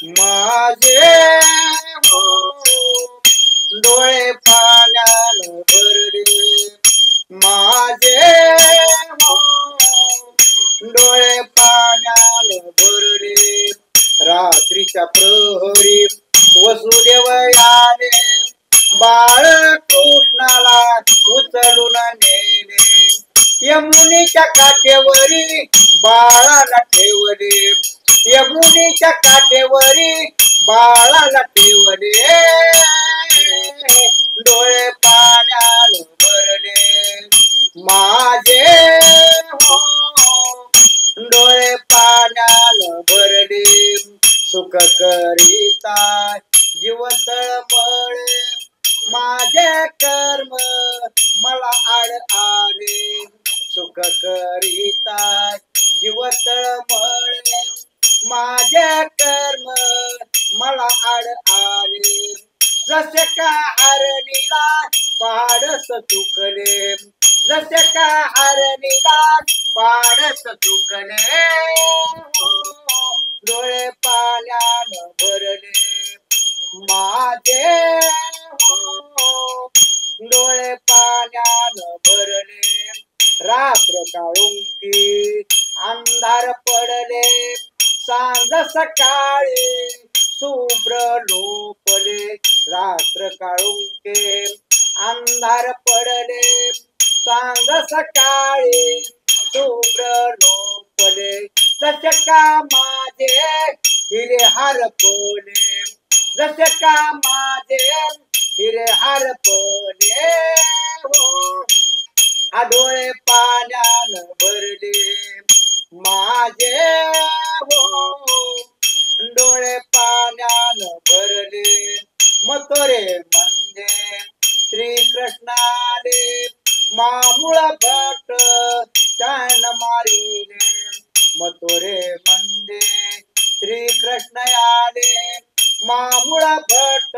माझे हो डोळे पाण्यानं भरले, माझे हो डोळे पाण्यानं भरले. रात्रीच्या प्रहरी वसुदेव आले, बाळ कृष्णाला उचलून नेले. यमुनेच्या काठेवरी बाळाला ठेवले, यमुनेच्या काठेवरी बाळाला ठेवले. डोळे पाण्यानं भरले, माझे हो डोळे पाण्यानं भरले. सुख करिता जीव तळमळे, माझे कर्म मला आड आले. सुख करिता जीव तळमळे, माझे कर्म मला आड आले. जसे का हरणीला पाडस चुकले, जसे का हरणीला पाडस चुकले. डोळे पाण्यानं भरले, माझे हो डोळे पाण्यानं भरले. रात्र काळुंकी अंधार पडले, सांज सकाळी शुभ्र लोपले. रात्र काळुंके अंधार पडले, सांज सकाळी शुभ्र लोपले. जसे का माझे हिरे हरपले, जसे का माझे हिरे हरपले. हो डोळे पाण्यानं भरले, माझे हो डोळे पाण्यानं भरले. मथुरे म्हणजे श्रीकृष्णाले, मामुळ भट त्यान मारिले. मथुरे म्हणजे श्रीकृष्ण आले, मामुळ भट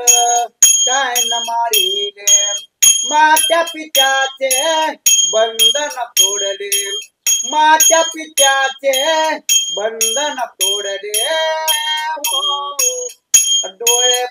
त्यान मारिले. मात्या पित्याचे बंधन तोडले, मात्या पित्याचे बंधन तोडले. डोळे